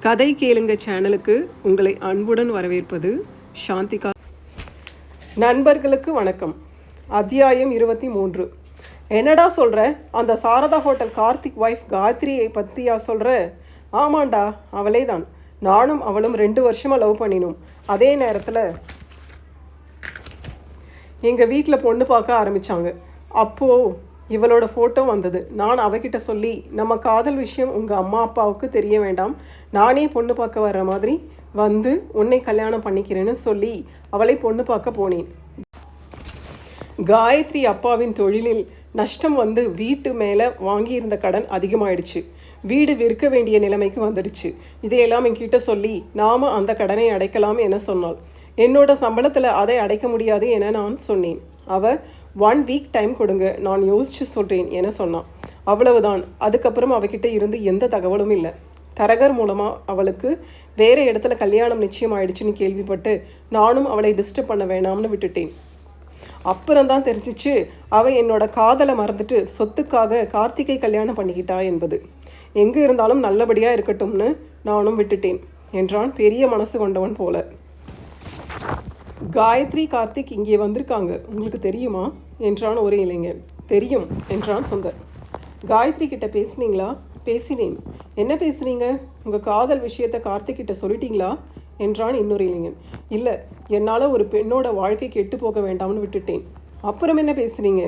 கதை கேளுங்க சேனலுக்கு உங்களை அன்புடன் வரவேற்பது சாந்திகா. நண்பர்களுக்கு வணக்கம். அத்தியாயம் 23. என்னடா சொல்கிற? அந்த சாரதா ஹோட்டல் கார்த்திக் ஒய்ஃப் காயத்ரியை பற்றியா சொல்கிற? ஆமாண்டா, அவளே தான். நானும் அவளும் 2 வருஷமாக லவ் பண்ணினோம். அதே நேரத்தில் எங்கள் வீட்டில் பொண்ணு பார்க்க ஆரம்பித்தாங்க. அப்போது இவளோட ஃபோட்டோ வந்தது. நான் அவகிட்ட சொல்லி, நம்ம காதல் விஷயம் உங்கள் அம்மா அப்பாவுக்கு தெரிய வேண்டாம், நானே பொண்ணு பார்க்க வர்ற மாதிரி வந்து உன்னை கல்யாணம் பண்ணிக்கிறேன்னு சொல்லி அவளை பொண்ணு பார்க்க போனேன். காயத்ரி அப்பாவின் தொழிலில் நஷ்டம் வந்து வீட்டு மேலே வாங்கியிருந்த கடன் அதிகமாயிடுச்சு. வீடு விற்க வேண்டிய நிலைமைக்கு வந்துடுச்சு. இதையெல்லாம் என்கிட்ட சொல்லி நாம் அந்த கடனை அடைக்கலாம் என சொன்னாள். என்னோட சம்பளத்தில் அதை அடைக்க முடியாது என நான் சொன்னேன். அவள் 1 வீக் டைம் கொடுங்க, நான் யோசித்து சொல்கிறேன் என சொன்னான். அவ்வளவுதான். அதுக்கப்புறம் அவகிட்ட இருந்து எந்த தகவலும் இல்லை. தரகர் மூலமாக அவளுக்கு வேறு இடத்துல கல்யாணம் நிச்சயம் ஆயிடுச்சுன்னு கேள்விப்பட்டு நானும் அவளை டிஸ்டர்ப் பண்ண வேணாம்னு விட்டுட்டேன். அப்புறம்தான் தெரிஞ்சிச்சு அவள் என்னோட காதலை மறந்துட்டு சொத்துக்காக கார்த்திகை கல்யாணம் பண்ணிக்கிட்டா என்பது. எங்கே இருந்தாலும் நல்லபடியாக இருக்கட்டும்னு நானும் விட்டுட்டேன் என்றான் பெரிய மனசு கொண்டவன் போல. காயத்ரி கார்த்திக் இங்கே வந்திருக்காங்க, உங்களுக்கு தெரியுமா என்றான் ஒரு இளைஞன். தெரியும் என்றான் சுந்தர். காயத்ரி கிட்ட பேசுனீங்களா? பேசினேன். என்ன பேசுனீங்க? உங்கள் காதல் விஷயத்தை கார்த்திக் கிட்ட சொல்லிட்டீங்களா என்றான் இன்னொரு இளைஞன். இல்லை, என்னால் ஒரு பெண்ணோட வாழ்க்கை கெட்டு போக வேண்டாம்னு விட்டுட்டேன். அப்புறம் என்ன பேசுனீங்க?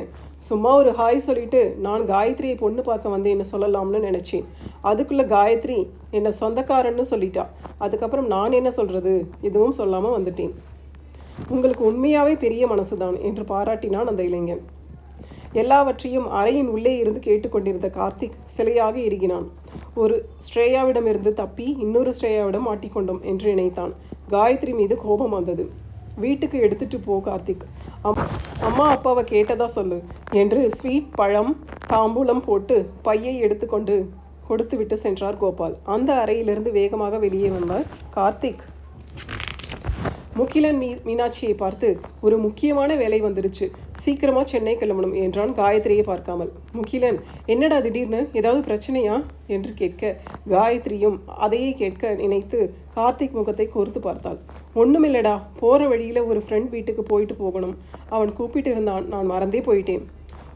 சும்மா ஒரு ஹாய் சொல்லிட்டு நான் காயத்ரியை பொண்ணு பார்க்க வந்து என்ன சொல்லலாம்னு நினச்சேன். அதுக்குள்ளே காயத்ரி என்னை சொந்தக்காரன்னு சொல்லிட்டா. அதுக்கப்புறம் நான் என்ன சொல்கிறது? எதுவும் சொல்லாமல் வந்துட்டேன். உங்களுக்கு உண்மையாகவே பெரிய மனசுதான் என்று பாராட்டினான் அந்த இளைஞன். எல்லாவற்றையும் அறையின் உள்ளே இருந்து கேட்டுக்கொண்டிருந்த கார்த்திக் சிலையாக இறுகினான். ஒரு ஸ்ரேயாவிடமிருந்து தப்பி இன்னொரு ஸ்ரேயாவிடம் மாட்டிக்கொண்டோம் என்று நினைத்தான். காயத்ரி மீது கோபம் வந்தது. வீட்டுக்கு எடுத்துட்டு போ கார்த்திக், அம்மா அப்பாவை கேட்டதா சொல்லு என்று ஸ்வீட், பழம், தாம்பூலம் போட்டு பையை எடுத்துக்கொண்டு கொடுத்து விட்டு சென்றார் கோபால். அந்த அறையிலிருந்து வேகமாக வெளியே வந்தார் கார்த்திக். முகிலன் மீனாட்சியை பார்த்து, ஒரு முக்கியமான வேலை வந்துடுச்சு, சீக்கிரமாக சென்னை கிளம்பணும் என்றான் காயத்ரியை பார்க்காமல். முகிலன், என்னடா திடீர்னு, ஏதாவது பிரச்சனையா என்று கேட்க காயத்ரியும் அதையே கேட்க நினைத்து கார்த்திக் முகத்தை கோர்த்து பார்த்தாள். ஒன்றுமில்லடா, போகிற வழியில் ஒரு ஃப்ரெண்ட் வீட்டுக்கு போயிட்டு போகணும், அவன் கூப்பிட்டு இருந்தான், நான் மறந்தே போயிட்டேன்.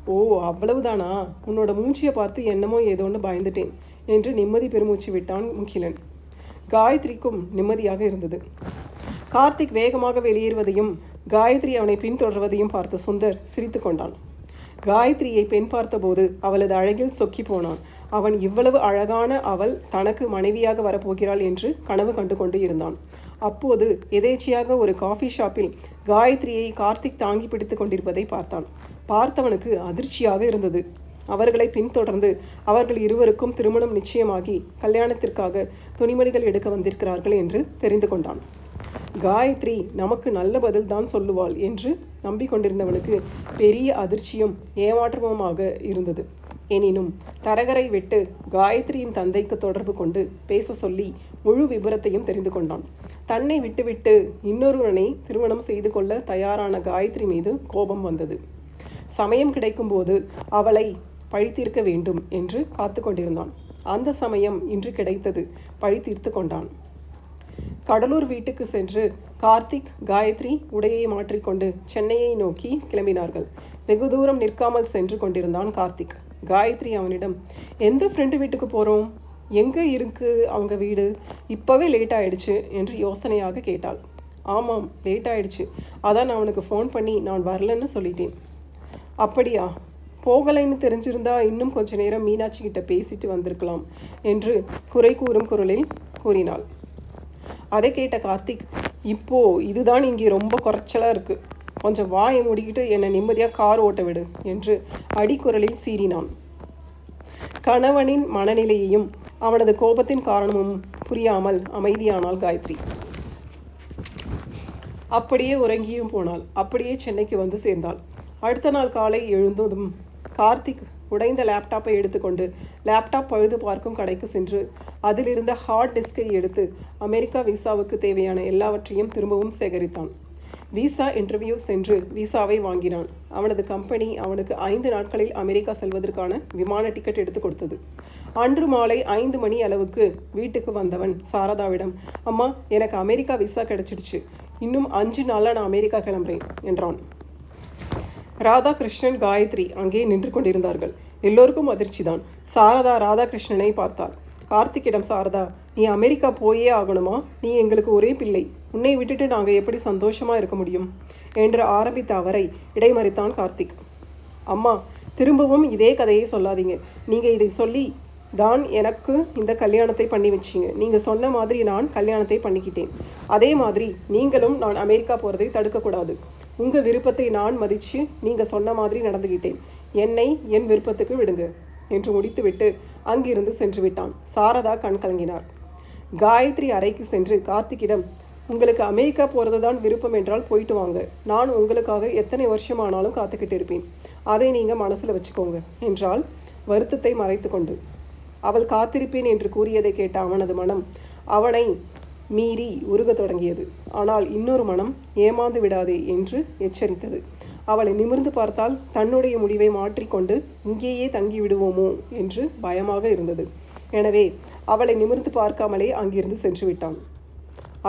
ஓ, அவ்வளவுதானா? உன்னோட மூச்சியை பார்த்து என்னமோ ஏதோன்னு பயந்துட்டேன் என்று நிம்மதி பெருமூச்சு விட்டான் முகிலன். காயத்ரிக்கும் நிம்மதியாக இருந்தது. கார்த்திக் வேகமாக வெளியேறுவதையும் காயத்ரி அவனை பின்தொடர்வதையும் பார்த்த சுந்தர் சிரித்து கொண்டான். காயத்ரியை பெண் பார்த்தபோது அவளது அழகில் சொக்கி போனான். அவன் இவ்வளவு அழகான அவள் தனக்கு மனைவியாக வரப்போகிறாள் என்று கனவு கண்டு கொண்டு இருந்தான். அப்போது எதேச்சியாக ஒரு காஃபி ஷாப்பில் காயத்ரியை கார்த்திக் தாங்கி பிடித்து கொண்டிருப்பதை பார்த்தான். பார்த்தவனுக்கு அதிர்ச்சியாக இருந்தது. அவர்களை பின்தொடர்ந்து அவர்கள் இருவருக்கும் திருமணம் நிச்சயமாகி கல்யாணத்திற்காக துணிமணிகள் எடுக்க வந்திருக்கிறார்கள் என்று தெரிந்து கொண்டான். காயத்ரி நமக்கு நல்ல பதில் தான் சொல்லுவாள் என்று நம்பிக்கொண்டிருந்தவனுக்கு பெரிய அதிர்ச்சியும் ஏமாற்றமுமாக இருந்தது. எனினும் தரகரை விட்டு காயத்ரியின் தந்தைக்கு தொடர்பு கொண்டு பேச சொல்லி முழு விபரத்தையும் தெரிந்து கொண்டான். தன்னை விட்டுவிட்டு இன்னொருவனை திருமணம் செய்து கொள்ள தயாரான காயத்ரி மீது கோபம் வந்தது. சமயம் கிடைக்கும்போது அவளை பழித்தீர்க்க வேண்டும் என்று காத்து கொண்டிருந்தான். அந்த சமயம் இன்று கிடைத்தது. பழி தீர்த்து கொண்டான். கடலூர் வீட்டுக்கு சென்று கார்த்திக், காயத்ரி உடையை மாற்றிக்கொண்டு சென்னையை நோக்கி கிளம்பினார்கள். வெகு தூரம் நிற்காமல் சென்று கொண்டிருந்தான் கார்த்திக். காயத்ரி அவனிடம், எந்த ஃப்ரெண்டு வீட்டுக்கு போகிறோம்? எங்கே இருக்கு அவங்க வீடு? இப்போவே லேட் ஆயிடுச்சு என்று யோசனையாக கேட்டாள். ஆமாம், லேட் ஆயிடுச்சு, அதான் நான் அவனுக்கு ஃபோன் பண்ணி நான் வரலன்னு சொல்லிட்டேன். அப்படியா? போகலைன்னு தெரிஞ்சிருந்தா இன்னும் கொஞ்ச நேரம் மீனாட்சி கிட்ட பேசிட்டு வந்திருக்கலாம் என்று குறை கூறும் குரலில் கூறினாள். அதை கேட்ட கார்த்திக், இப்போ இதுதான் இங்கே ரொம்ப குறைச்சலாக இருக்குது, கொஞ்சம் வாயை மூடிக்கிட்டு என்னை நிம்மதியாக கார் ஓட்ட விடு என்று அடிக்குரலில் சீறினான். கணவனின் மனநிலையையும் அவனது கோபத்தின் காரணமும் புரியாமல் அமைதியானாள் காயத்ரி. அப்படியே உறங்கியும் போனாள். அப்படியே சென்னைக்கு வந்து சேர்ந்தாள். அடுத்த நாள் காலை எழுந்ததும் கார்த்திக் உடைந்த லேப்டாப்பை எடுத்துக்கொண்டு லேப்டாப் பழுது பார்க்கும் கடைக்கு சென்று அதிலிருந்த ஹார்ட் டிஸ்கை எடுத்து அமெரிக்கா விசாவுக்கு தேவையான எல்லாவற்றையும் திரும்பவும் சேகரித்தான். விசா இன்டர்வியூ சென்று விசாவை வாங்கினான். அவனது கம்பெனி அவனுக்கு 5 நாட்களில் அமெரிக்கா செல்வதற்கான விமான டிக்கெட் எடுத்து கொடுத்தது. அன்று மாலை 5 மணி அளவுக்கு வீட்டுக்கு வந்தவன் சாரதாவிடம், அம்மா, எனக்கு அமெரிக்கா விசா கிடைச்சிடுச்சு, இன்னும் 5 நாளில் நான் அமெரிக்கா கிளம்புறேன் என்றான். ராதாகிருஷ்ணன், காயத்ரி அங்கே நின்று கொண்டிருந்தார்கள். எல்லோருக்கும் அதிர்ச்சிதான். சாரதா ராதாகிருஷ்ணனை பார்த்தாள். கார்த்திக்கிடம், சாரதா, நீ அமெரிக்கா போயே ஆகணுமா? நீ எங்களுக்கு ஒரே பிள்ளை, உன்னை விட்டுட்டு நாங்கள் எப்படி சந்தோஷமாக இருக்க முடியும் என்று ஆரம்பித்த அவரை இடைமறித்தான் கார்த்திக். அம்மா, திரும்பவும் இதே கதையை சொல்லாதீங்க. நீங்கள் இதை சொல்லி தான் எனக்கு இந்த கல்யாணத்தை பண்ணி வச்சிங்க. நீங்கள் சொன்ன மாதிரி நான் கல்யாணத்தை பண்ணிக்கிட்டேன். அதே மாதிரி நீங்களும் நான் அமெரிக்கா போகிறதை தடுக்கக்கூடாது. உங்கள் விருப்பத்தை நான் மதித்து நீங்கள் சொன்ன மாதிரி நடந்துக்கிட்டேன். என்னை என் விருப்பத்துக்கு விடுங்க என்று முடித்துவிட்டு அங்கிருந்து சென்று விட்டான். சாரதா கண் கலங்கினார். காயத்ரி அறைக்கு சென்று கார்த்திக்கிடம், உங்களுக்கு அமெரிக்கா போகிறது தான் விருப்பம் என்றால் போயிட்டு வாங்க. நான் உங்களுக்காக எத்தனை வருஷமானாலும் காத்துக்கிட்டு இருப்பேன். அதை நீங்கள் மனசில் வச்சுக்கோங்க என்றால் வருத்தத்தை மறைத்து கொண்டு. அவள் காத்திருப்பேன் என்று கூறியதை கேட்ட அவனது மனம் அவனை மீறி உருகத் தொடங்கியது. ஆனால் இன்னொரு மனம் ஏமாந்து விடாதே என்று எச்சரித்தது. அவளை நிமிர்ந்து பார்த்தால் தன்னுடைய முடிவை மாற்றிக்கொண்டு இங்கேயே தங்கிவிடுவோமோ என்று பயமாக இருந்தது. எனவே அவளை நிமிர்ந்து பார்க்காமலே அங்கிருந்து சென்று விட்டான்.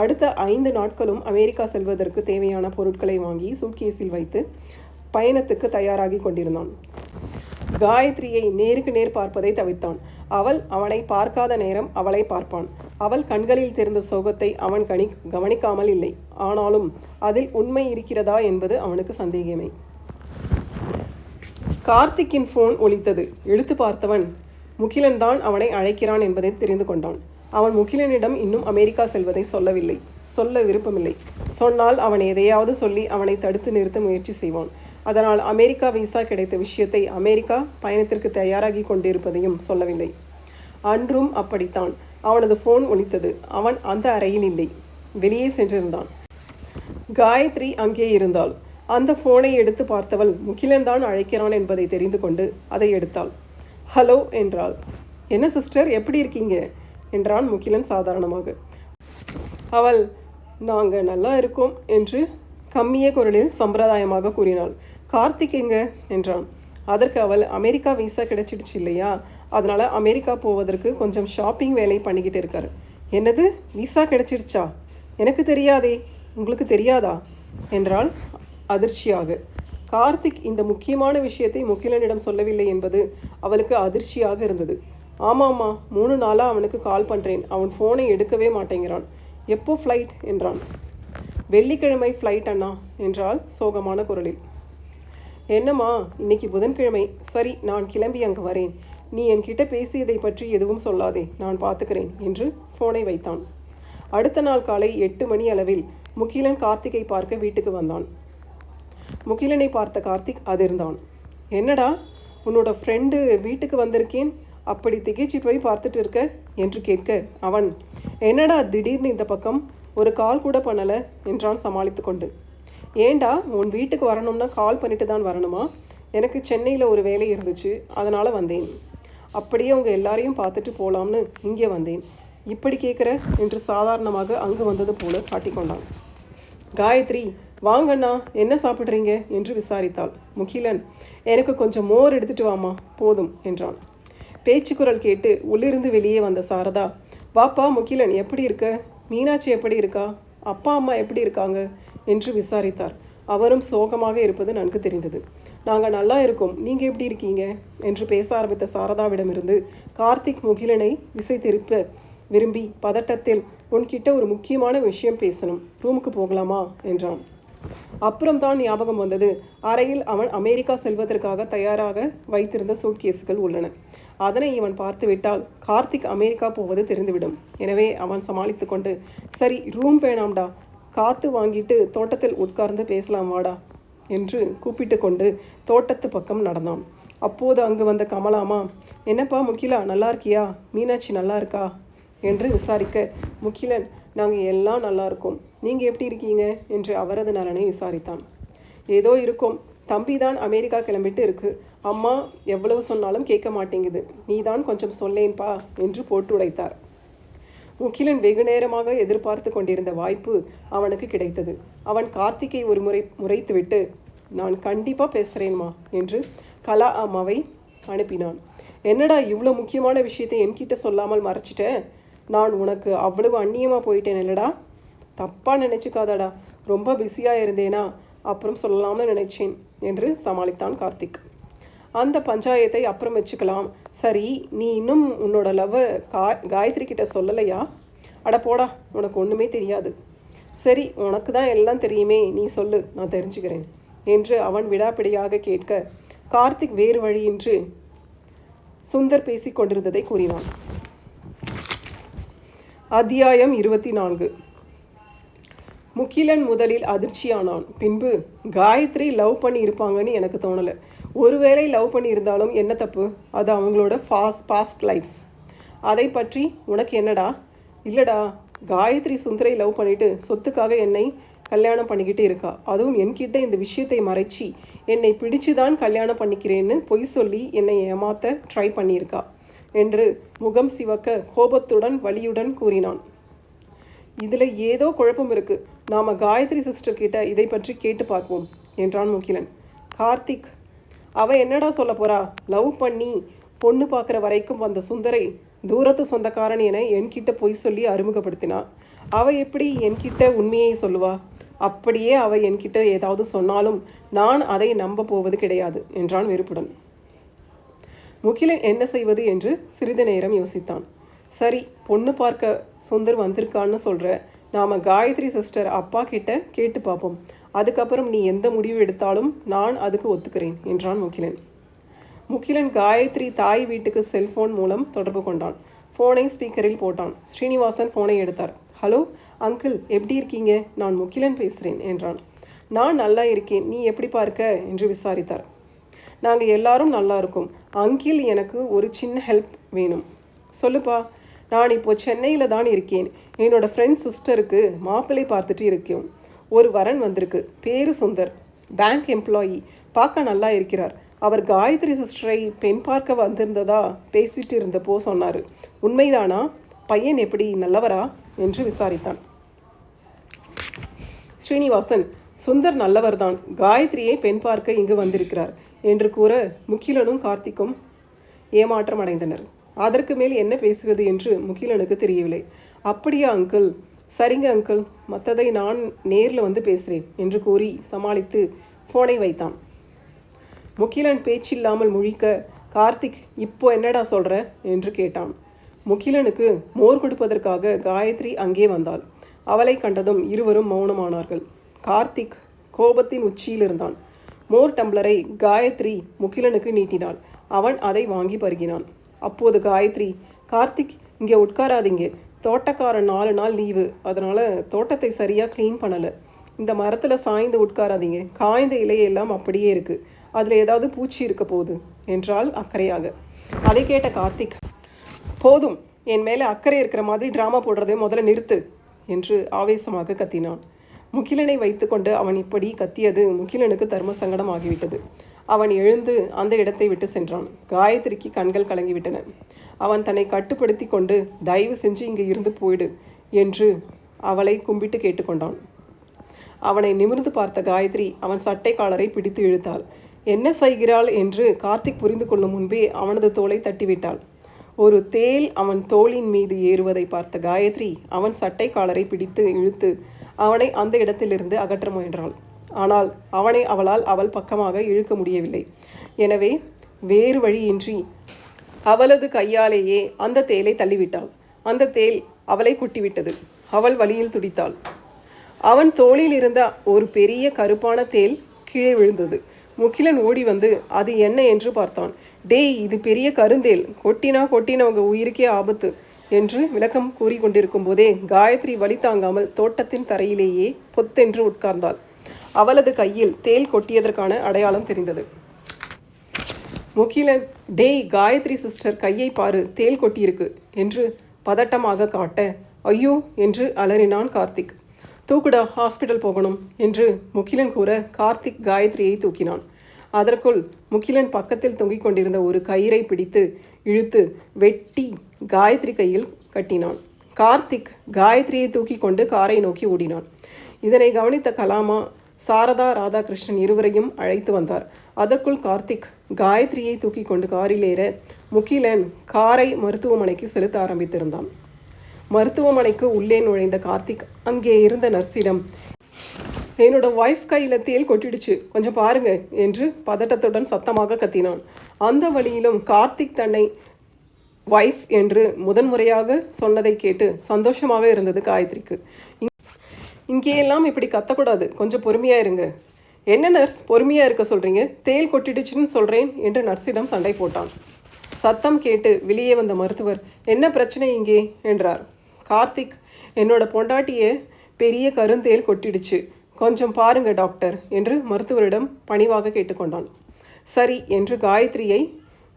அடுத்த 5 நாட்களும் அமெரிக்கா செல்வதற்கு தேவையான பொருட்களை வாங்கி சூட்கேஸில் வைத்து பயணத்துக்கு தயாராகி கொண்டிருந்தான். காயத்ரியை நேருக்கு நேர் பார்ப்பதை தவிர்த்தான். அவள் அவனை பார்க்காத நேரம் அவளை பார்ப்பான். அவள் கண்களில் தெரிந்த சோகத்தை அவன் கவனிக்காமல் இல்லை. ஆனாலும் அதில் உண்மை இருக்கிறதா என்பது அவனுக்கு சந்தேகமே. கார்த்திக்கின் ஃபோன் ஒலித்தது. எடுத்து பார்த்தவன் முகிலன் தான் அவனை அழைக்கிறான் என்பதை தெரிந்து கொண்டான். அவன் முகிலனிடம் இன்னும் அமெரிக்கா செல்வதை சொல்லவில்லை, சொல்ல விருப்பமில்லை. சொன்னால் அவன் எதையாவது சொல்லி அவனை தடுத்து நிறுத்த முயற்சி செய்வான். அதனால் அமெரிக்கா விசா கிடைத்த விஷயத்தை, அமெரிக்கா பயணத்திற்கு தயாராகி கொண்டிருப்பதையும் சொல்லவில்லை. அன்றும் அப்படித்தான். அவனது ஃபோன் ஒலித்தது. அவன் அந்த அறையில் இல்லை, வெளியே சென்றிருந்தான். காயத்ரி அங்கே இருந்தாள். அந்த ஃபோனை எடுத்து பார்த்தவள் முகிலன் தான் அழைக்கிறான் என்பதை தெரிந்து கொண்டு அதை எடுத்தாள். ஹலோ என்றாள். என்ன சிஸ்டர், எப்படி இருக்கீங்க என்றான் முகிலன் சாதாரணமாக. அவள், நாங்கள் நல்லா இருக்கோம் என்று கம்மிய குரலில் சம்பிரதாயமாக கூறினாள். கார்த்திக் எங்க என்றான். அதற்கு அவள், அமெரிக்கா விசா கிடைச்சிடுச்சு இல்லையா, அதனால் அமெரிக்கா போவதற்கு கொஞ்சம் ஷாப்பிங் வேலை பண்ணிக்கிட்டு இருக்காரு. என்னது, விசா கிடைச்சிடுச்சா? எனக்கு தெரியாதே. உங்களுக்கு தெரியாதா என்றாள் அதிர்ச்சியாக. கார்த்திக் இந்த முக்கியமான விஷயத்தை முகிலனிடம் சொல்லவில்லை என்பது அவளுக்கு அதிர்ச்சியாக இருந்தது. ஆமாம்மா, 3 நாளாக அவனுக்கு கால் பண்ணுறேன், அவன் ஃபோனை எடுக்கவே மாட்டேங்கிறான். எப்போ ஃப்ளைட் என்றான். வெள்ளிக்கிழமை ஃப்ளைட் அண்ணா என்றாள் சோகமான குரலில். என்னம்மா, இன்னைக்கு புதன்கிழமை. சரி, நான் கிளம்பி அங்கே வரேன். நீ என்கிட்ட பேசியதை பற்றி எதுவும் சொல்லாதே, நான் பார்த்துக்கிறேன் என்று ஃபோனை வைத்தான். அடுத்த நாள் காலை 8 மணி அளவில் முகிலன் கார்த்திகை பார்க்க வீட்டுக்கு வந்தான். முகிலனை பார்த்த கார்த்திக் அதிர்ந்தான். என்னடா, உன்னோட ஃப்ரெண்டு வீட்டுக்கு வந்திருக்கேன், அப்படி திகைச்சு போய் பார்த்துட்டு இருக்க என்று கேட்க அவன், என்னடா திடீர்னு இந்த பக்கம், ஒரு கால் கூட பண்ணலை என்றான் சமாளித்து கொண்டு. ஏண்டா, உன் வீட்டுக்கு வரணும்னா கால் பண்ணிட்டு தான் வரணுமா? எனக்கு சென்னையில் ஒரு வேலை இருந்துச்சு, அதனால் வந்தேன். அப்படியே உங்கள் எல்லாரையும் பார்த்துட்டு போகலாம்னு இங்கே வந்தேன். இப்படி கேட்குற என்று சாதாரணமாக அங்கு வந்தது போல காட்டிக்கொண்டான். காயத்ரி, வாங்கண்ணா, என்ன சாப்பிட்றீங்க என்று விசாரித்தாள். முகிலன், எனக்கு கொஞ்சம் மோர் எடுத்துட்டு வாமா, போதும் என்றான். பேச்சு குரல் கேட்டு உள்ளிருந்து வெளியே வந்த சாரதா, வாப்பா முகிலன், எப்படி இருக்க? மீனாட்சி எப்படி இருக்கா? அப்பா அம்மா எப்படி இருக்காங்க என்று விசாரித்தார். அவரும் சோகமாக இருப்பது நன்கு தெரிந்தது. நாங்கள் நல்லா இருக்கோம், நீங்கள் எப்படி இருக்கீங்க என்று பேச ஆரம்பித்த சாரதாவிடமிருந்து கார்த்திக் முகிலனை திசை திருப்ப விரும்பி பதட்டத்தில், உன்கிட்ட ஒரு முக்கியமான விஷயம் பேசணும், ரூமுக்கு போகலாமா என்றான். அப்புறம்தான் ஞாபகம் வந்தது, அறையில் அவன் அமெரிக்கா செல்வதற்காக தயாராக வைத்திருந்த சூட்கேஸுகள் உள்ளன. அதனை இவன் பார்த்துவிட்டால் கார்த்திக் அமெரிக்கா போவது தெரிந்துவிடும். எனவே அவன் சமாளித்து கொண்டு, சரி ரூம் வேணாம்டா, காற்று வாங்கிட்டு தோட்டத்தில் உட்கார்ந்து பேசலாம் வாடா என்று கூப்பிட்டு கொண்டு தோட்டத்து பக்கம் நடந்தான். அப்போது அங்கு வந்த கமலாமா, என்னப்பா முகிலா, நல்லா இருக்கியா? மீனாட்சி நல்லா இருக்கா என்று விசாரிக்க, முகிலன், நாங்கள் எல்லாம் நல்லா இருக்கோம், நீங்கள் எப்படி இருக்கீங்க என்று அவரது நலனை விசாரித்தான். ஏதோ இருக்கும், தம்பி தான் அமெரிக்கா கிளம்பிட்டு இருக்கு, அம்மா எவ்வளவு சொன்னாலும் கேட்க மாட்டேங்குது, நீ தான் கொஞ்சம் சொல்லேன்பா என்று போட்டு உடைத்தார். முகிலன் வெகு நேரமாக எதிர்பார்த்து கொண்டிருந்த வாய்ப்பு அவனுக்கு கிடைத்தது. அவன் கார்த்திக்கை ஒரு முறை முறைத்துவிட்டு, நான் கண்டிப்பாக பேசுகிறேன்மா என்று கலா அம்மாவை அனுப்பினான். என்னடா இவ்வளோ முக்கியமான விஷயத்தை என்கிட்ட சொல்லாமல் மறைச்சிட்டேன்? நான் உனக்கு அவ்வளவு அந்நியமாக போயிட்டேன் இல்லடா? தப்பாக நினச்சிக்காதடா, ரொம்ப பிஸியாக இருந்தேனா, அப்புறம் சொல்லலாம்னு நினைச்சேன் என்று சமாளித்தான் கார்த்திக். அந்த பஞ்சாயத்தை அப்புறம் வச்சுக்கலாம். சரி, நீ இன்னும் உன்னோட லவ்வை காயத்ரி கிட்ட சொல்லலையா? அட போடா, உனக்கு ஒன்றுமே தெரியாது. சரி, உனக்கு தான் எல்லாம் தெரியுமே, நீ சொல்லு, நான் தெரிஞ்சுக்கிறேன் என்று அவன் விடாப்பிடியாக கேட்க, கார்த்திக் வேறு வழியின்றி சுந்தர் பேசி கொண்டிருந்ததை கூறினான். அத்தியாயம் 24. முகிலன் முதலில் அதிர்ச்சியானான். பின்பு காயத்ரி லவ் பண்ணி இருப்பாங்கன்னு எனக்கு தோணலை. ஒருவேளை லவ் பண்ணி இருந்தாலும் என்ன தப்பு? அது அவங்களோட பாஸ்ட் லைஃப். அதை பற்றி உனக்கு என்னடா? இல்லைடா, காயத்ரி சுந்தரை லவ் பண்ணிட்டு சொத்துக்காக என்னை கல்யாணம் பண்ணிக்கிட்டு இருக்கா. அதுவும் என்கிட்ட இந்த விஷயத்தை மறைச்சி என்னை பிடிச்சுதான் கல்யாணம் பண்ணிக்கிறேன்னு பொய் சொல்லி என்னை ஏமாற்ற ட்ரை பண்ணியிருக்கா என்று முகம் சிவக்க கோபத்துடன் வலியுடன் கூறினான். இதில் ஏதோ குழப்பம் இருக்குது. நாம் காயத்ரி சிஸ்டர் கிட்ட இதை பற்றி கேட்டு பார்ப்போம் என்றான் முகிலன். கார்த்திக், அவள் என்னடா சொல்ல போறா? லவ் பண்ணி பொண்ணு பார்க்குற வரைக்கும் வந்த சுந்தரை தூரத்து சொந்தக்காரன் என என்கிட்ட பொய் சொல்லி அறிமுகப்படுத்தினா. அவள் எப்படி என்கிட்ட உண்மையை சொல்லுவா? அப்படியே அவள் என்கிட்ட ஏதாவது சொன்னாலும் நான் அதை நம்ப போவது கிடையாது என்றான் வெறுப்புடன். முகிலன் என்ன செய்வது என்று சிறிது நேரம் யோசித்தான். சரி, பொண்ணு பார்க்க சுந்தர் வந்திருக்கான்னு சொல்கிற, நாம் காயத்ரி சிஸ்டர் அப்பா கிட்ட கேட்டு பார்ப்போம். அதுக்கப்புறம் நீ எந்த முடிவு எடுத்தாலும் நான் அதுக்கு ஒத்துக்கிறேன் என்றான் முகிலன். முகிலன் காயத்ரி தாய் வீட்டுக்கு செல்ஃபோன் மூலம் தொடர்பு கொண்டான். ஃபோனை ஸ்பீக்கரில் போட்டான். ஸ்ரீனிவாசன் ஃபோனை எடுத்தார். ஹலோ அங்கிள், எப்படி இருக்கீங்க? நான் முகிலன் பேசுகிறேன் என்றான். நான் நல்லா இருக்கேன், நீ எப்படிப்பா இருக்க என்று விசாரித்தார். நாங்கள் எல்லாரும் நல்லா இருக்கோம் அங்கிள். எனக்கு ஒரு சின்ன ஹெல்ப் வேணும். சொல்லுப்பா. நான் இப்போது சென்னையில் தான் இருக்கேன். என்னோடய ஃப்ரெண்ட் சிஸ்டருக்கு மாப்பிள்ளை பார்த்துட்டு இருக்கோம். ஒரு வரன் வந்திருக்கு. பேரு சுந்தர், பேங்க் எம்ப்ளாயி, பார்க்க நல்லா இருக்கிறார். அவர் காயத்ரி சிஸ்டரை பெண் பார்க்க வந்திருந்ததா பேசிட்டு இருந்தப்போ சொன்னார். உண்மைதானா? பையன் எப்படி, நல்லவரா என்று விசாரித்தான். ஸ்ரீனிவாசன், சுந்தர் நல்லவர்தான், காயத்ரியை பெண் பார்க்க இங்கு வந்திருக்கிறார் என்று கூற முகிலனும் கார்த்திக்கும் ஏமாற்றம் அடைந்தனர். அதற்கு மேல் என்ன பேசுவது என்று முகிலனுக்கு தெரியவில்லை. அப்படியா அங்கிள்? சரிங்க அங்கிள், மற்றதை நான் நேரில் வந்து பேசுகிறேன் என்று கூறி சமாளித்து ஃபோனை வைத்தான். முகிலன் பேச்சில்லாமல் முழிக்க, கார்த்திக், இப்போ என்னடா சொல்கிற என்று கேட்டான். முகிலனுக்கு மோர் கொடுப்பதற்காக காயத்ரி அங்கே வந்தாள். அவளை கண்டதும் இருவரும் மௌனமானார்கள். கார்த்திக் கோபத்தின் உச்சியில் இருந்தான். மோர் டம்ளரை காயத்ரி முகிலனுக்கு நீட்டினாள். அவன் அதை வாங்கி பருகினான். அப்போது காயத்ரி, கார்த்திக், இங்கே உட்காராதீங்க, தோட்டக்காரன் 4 நாள் லீவு, அதனால் தோட்டத்தை சரியாக க்ளீன் பண்ணலை. இந்த மரத்தில் சாய்ந்து உட்காராதீங்க, காய்ந்த இலையெல்லாம் அப்படியே இருக்குது, அதில் ஏதாவது பூச்சி இருக்க போகுது என்றால் அக்கறையாக. அதை கேட்ட கார்த்திக், போதும், என் மேலே அக்கறை இருக்கிற மாதிரி ட்ராமா போடுறதை முதல்ல நிறுத்து என்று ஆவேசமாக கத்தினான். முகிலனை வைத்துக்கொண்டு அவன் இப்படி கத்தியது முகிலனுக்கு தர்ம சங்கடம் ஆகிவிட்டது. அவன் எழுந்து அந்த இடத்தை விட்டு சென்றான். காயத்ரிக்கு கண்கள் கலங்கிவிட்டன. அவன் தன்னை கட்டுப்படுத்தி கொண்டு, தயவு செஞ்சு இங்கு இருந்து போயிடு என்று அவளை கும்பிட்டு கேட்டுக்கொண்டான். அவனை நிமிர்ந்து பார்த்த காயத்ரி அவன் சட்டை காலரை பிடித்து இழுத்தாள். என்ன செய்கிறாள் என்று கார்த்திக் புரிந்து கொள்ளும் முன்பே அவனது தோலை தட்டிவிட்டாள். ஒரு தேள் அவன் தோளின் மீது ஏறுவதை பார்த்த காயத்ரி அவன் சட்டை காலரை பிடித்து இழுத்து அவனை அந்த இடத்திலிருந்து அகற்ற முயன்றாள். ஆனால் அவனை அவள் பக்கமாக இழுக்க முடியவில்லை. எனவே வேறு வழியின்றி அவளது கையாலேயே அந்த தேலை தள்ளிவிட்டாள். அந்த தேல் அவளை குட்டிவிட்டது. அவள் வலியில் துடித்தாள். அவன் தோளில் இருந்த ஒரு பெரிய கருப்பான தேல் கீழே விழுந்தது. முகிலன் ஓடி வந்து அது என்ன என்று பார்த்தான். டேய், இது பெரிய கருந்தேல், கொட்டினவங்க உயிருக்கே ஆபத்து என்று விளக்கம் கூறிக்கொண்டிருக்கும் போதே காயத்ரி வலி தாங்காமல் தோட்டத்தின் தரையிலேயே பொத்தென்று உட்கார்ந்தாள். அவளது கையில் தேல் கொட்டியதற்கான அடையாளம் தெரிந்தது. முகிலன், டேய், காயத்ரி சிஸ்டர் கையை பாரு, தேல் கொட்டியிருக்கு என்று பதட்டமாக காட்ட, ஐயோ என்று அலறினான் கார்த்திக். தூக்குடா, ஹாஸ்பிட்டல் போகணும் என்று முகிலன் கூற கார்த்திக் காயத்ரியை தூக்கினான். அதற்குள் முகிலன் பக்கத்தில் தொங்கிக் கொண்டிருந்த ஒரு கயிறை பிடித்து இழுத்து வெட்டி காயத்ரி கையில் கட்டினான். கார்த்திக் காயத்ரியை தூக்கி கொண்டு காரை நோக்கி ஓடினான். இதனை கவனித்த கலாமா சாரதா ராதாகிருஷ்ணன் இருவரையும் அழைத்து வந்தார். அதற்குள் கார்த்திக் காயத்ரியை தூக்கி கொண்டு காரில் ஏற முகிலன் காரை மருத்துவமனைக்கு செலுத்த ஆரம்பித்திருந்தான். மருத்துவமனைக்கு உள்ளே நுழைந்த கார்த்திக் அங்கே இருந்த நர்ஸிடம், என்னோட ஒய்ஃப் கையில் தேல் கொட்டிடுச்சு, கொஞ்சம் பாருங்க என்று பதட்டத்துடன் சத்தமாக கத்தினான். அந்த வழியிலும் கார்த்திக் தன்னை ஒய்ஃப் என்று முதன்முறையாக சொன்னதை கேட்டு சந்தோஷமாக இருந்தது காயத்ரிக்கு. இங்கேயெல்லாம் இப்படி கத்தக்கூடாது, கொஞ்சம் பொறுமையாக இருங்க. என்ன நர்ஸ் பொறுமையாக இருக்க சொல்கிறீங்க, தேல் கொட்டிடுச்சுன்னு சொல்கிறேன் என்று நர்ஸிடம் சண்டை போட்டான். சத்தம் கேட்டு வெளியே வந்த மருத்துவர், என்ன பிரச்சனை இங்கே என்றார். கார்த்திக், என்னோட பொண்டாட்டியை பெரிய கருந்தேல் கொட்டிடுச்சு, கொஞ்சம் பாருங்க டாக்டர் என்று மருத்துவரிடம் பணிவாக கேட்டுக்கொண்டான். சரி என்று காயத்ரியை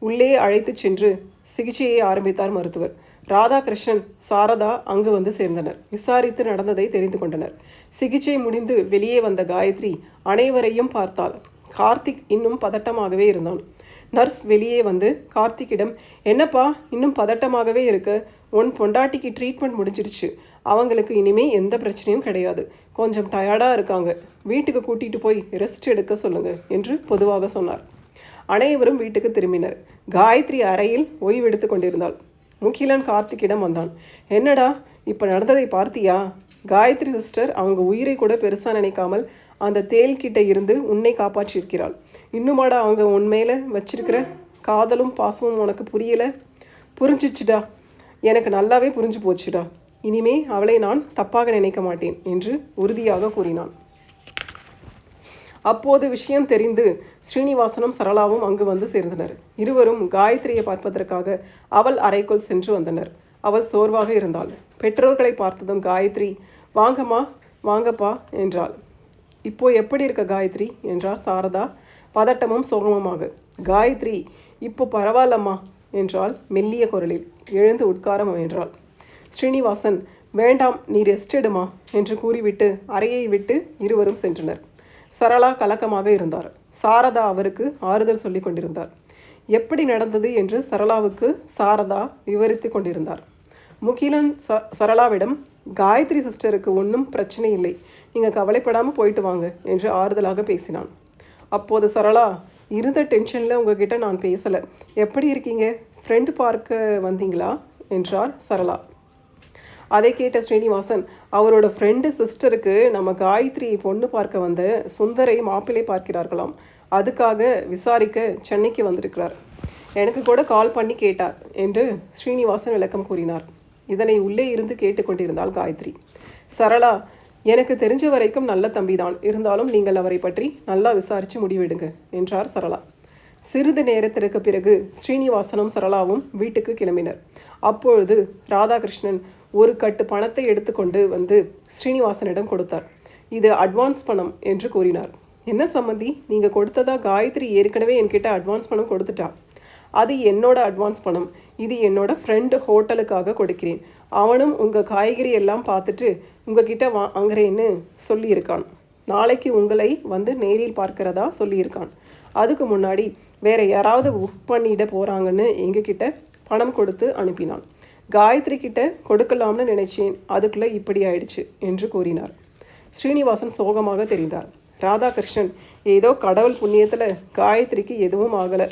உள்ளே அழைத்து சென்று சிகிச்சையை ஆரம்பித்தார் மருத்துவர். ராதாகிருஷ்ணன் சாரதா அங்கு வந்து சேர்ந்தனர். விசாரித்து நடந்ததை தெரிந்து கொண்டனர். சிகிச்சை முடிந்து வெளியே வந்த காயத்ரி அனைவரையும் பார்த்தாள். கார்த்திக் இன்னும் பதட்டமாகவே இருந்தான். நர்ஸ் வெளியே வந்து கார்த்திக்கிடம், என்னப்பா இன்னும் பதட்டமாகவே இருக்க, உன் பொண்டாட்டிக்கு ட்ரீட்மெண்ட் முடிஞ்சிருச்சு, அவங்களுக்கு இனிமே எந்த பிரச்சனையும் கிடையாது, கொஞ்சம் டயர்டாக இருக்காங்க, வீட்டுக்கு கூட்டிகிட்டு போய் ரெஸ்ட் எடுக்க சொல்லுங்க என்று பொதுவாக சொன்னார். அனைவரும் வீட்டுக்கு திரும்பினர். காயத்ரி அறையில் ஓய்வெடுத்து கொண்டிருந்தாள். முகிலன் கார்த்திக்கிடம் வந்தான். என்னடா இப்போ நடந்ததை பார்த்தியா? காயத்ரி சிஸ்டர் அவங்க உயிரை கூட பெருசாக நினைக்காமல் அந்த தேல்கிட்ட இருந்து உன்னை காப்பாற்றியிருக்கிறாள். இன்னுமாடா அவங்க உன் மேலே வச்சிருக்கிற காதலும் பாசமும் உனக்கு புரியலை? புரிஞ்சிச்சுடா, எனக்கு நல்லாவே புரிஞ்சு போச்சுடா, இனிமே அவளை நான் தப்பாக நினைக்க மாட்டேன் என்று உறுதியாக கூறினான். அப்போது விஷயம் தெரிந்து ஸ்ரீனிவாசனும் சரளாவும் அங்கு வந்து சேர்ந்தனர். இருவரும் காயத்ரியை பார்ப்பதற்காக அவள் அறைக்குள் சென்று வந்தனர். அவள் சோர்வாக இருந்தாள். பெற்றோர்களை பார்த்ததும் காயத்ரி, வாங்கம்மா வாங்கப்பா என்றாள். இப்போ எப்படி இருக்க காயத்ரி என்றார் சாரதா பதட்டமும் சோகமுமாக. காயத்ரி, இப்போ பரவாயில்லம்மா என்றாள் மெல்லிய குரலில். எழுந்து உட்கார முயன்றாள். ஸ்ரீனிவாசன், வேண்டாம், நீ ரெஸ்ட் எடுமா என்று கூறிவிட்டு அறையை விட்டு இருவரும் சென்றனர். சரளா கலக்கமாக இருந்தார். சாரதா அவருக்கு ஆறுதல் சொல்லி கொண்டிருந்தார். எப்படி நடந்தது என்று சரளாவுக்கு சாரதா விவரித்து கொண்டிருந்தார். முகிலன் சரளாவிடம், காயத்ரி சிஸ்டருக்கு ஒன்றும் பிரச்சனை இல்லை, நீங்கள் கவலைப்படாமல் போயிட்டு வாங்க என்று ஆறுதலாக பேசினான். அப்போது சரளா, இருந்த டென்ஷனில் உங்ககிட்ட நான் பேசலை, எப்படி இருக்கீங்க, ஃப்ரெண்டு பார்க்க வந்தீங்களா என்றார் சரளா. அதை கேட்ட ஸ்ரீனிவாசன், அவரோட ஃப்ரெண்டு சிஸ்டருக்கு நம்ம காயத்ரியை பொண்ணு பார்க்க வந்த சுந்தரை மாப்பிள்ளை பார்க்கிறார்களாம், அதுக்காக விசாரிக்க சென்னைக்கு வந்திருக்கிறார், எனக்கு கூட கால் பண்ணி கேட்டார் என்று ஸ்ரீனிவாசன் விளக்கம் கூறினார். இதனை உள்ளே இருந்து கேட்டுக்கொண்டிருந்தாள் காயத்ரி. சரளா, எனக்கு தெரிஞ்ச வரைக்கும் நல்ல தம்பிதான், இருந்தாலும் நீங்கள் அவரை பற்றி நல்லா விசாரித்து முடிவெடுங்க என்றார் சரளா. சிறிது நேரத்திற்கு பிறகு ஸ்ரீனிவாசனும் சரளாவும் வீட்டுக்கு கிளம்பினர். அப்பொழுது ராதாகிருஷ்ணன் ஒரு கட்டு பணத்தை எடுத்துக்கொண்டு வந்து ஸ்ரீனிவாசனிடம் கொடுத்தார். இது அட்வான்ஸ் பணம் என்று கூறினார். என்ன சம்மந்தி, நீங்கள் கொடுத்ததா? காயத்ரி ஏற்கனவே என்கிட்ட அட்வான்ஸ் பணம் கொடுத்துட்டா. அது என்னோட அட்வான்ஸ் பணம், இது என்னோட ஃப்ரெண்டு ஹோட்டலுக்காக கொடுக்கிறேன், அவனும் உங்கள் காய்கறி எல்லாம் பார்த்துட்டு உங்ககிட்ட வாங்குறேன்னு சொல்லியிருக்கான், நாளைக்கு உங்களை வந்து நேரில் பார்க்கிறதா சொல்லியிருக்கான், அதுக்கு முன்னாடி வேற யாராவது புக் பண்ணிட போகிறாங்கன்னு எங்ககிட்ட பணம் கொடுத்து அனுப்பினான், காயத்ரி கிட்ட கொடுக்கலாம்னு நினைச்சேன், அதுக்குள்ளே இப்படி ஆயிடுச்சு என்று கூறினார். ஸ்ரீனிவாசன் சோகமாக தெரிந்தார். ராதாகிருஷ்ணன், ஏதோ கடவுள் புண்ணியத்தில் காயத்ரிக்கு எதுவும் ஆகலை,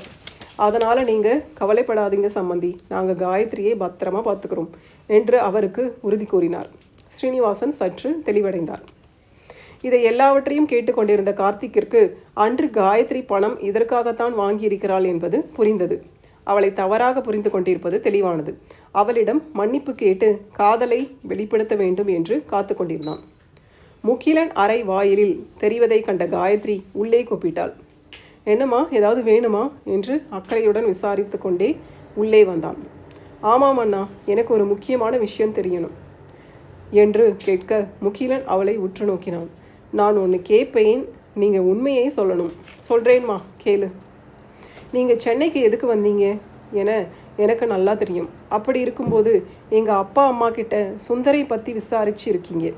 அதனால் நீங்கள் கவலைப்படாதீங்க சம்மந்தி, நாங்கள் காயத்ரியை பத்திரமா பார்த்துக்கிறோம் என்று அவருக்கு உறுதி கூறினார். ஸ்ரீனிவாசன் சற்று தெளிவடைந்தார். இதை எல்லாவற்றையும் கேட்டுக்கொண்டிருந்த கார்த்திக்கிற்கு அன்று காயத்ரி பணம் இதற்காகத்தான் வாங்கியிருக்கிறாள் என்பது புரிந்தது. அவளை தவறாக புரிந்து கொண்டிருப்பது தெளிவானது. அவளிடம் மன்னிப்பு கேட்டு காதலை வெளிப்படுத்த வேண்டும் என்று காத்து கொண்டிருந்தான். முகிலன் அறை வாயிலில் தெரிவதை கண்ட காயத்ரி உள்ளே கூப்பிட்டாள். என்னம்மா, ஏதாவது வேணுமா என்று அக்கறையுடன் விசாரித்து கொண்டே உள்ளே வந்தான். ஆமாம் அண்ணா, எனக்கு ஒரு முக்கியமான விஷயம் தெரியணும் என்று கேட்க முகிலன் அவளை உற்று நோக்கினான். நான் ஒன்று கேட்பேன், நீங்கள் உண்மையை சொல்லணும். சொல்கிறேன்மா, கேளு. நீங்கள் சென்னைக்கு எதுக்கு வந்தீங்க என எனக்கு நல்லா தெரியும். அப்படி இருக்கும்போது எங்கள் அப்பா அம்மா கிட்ட சுந்தரை பற்றி விசாரிச்சு இருக்கீங்க.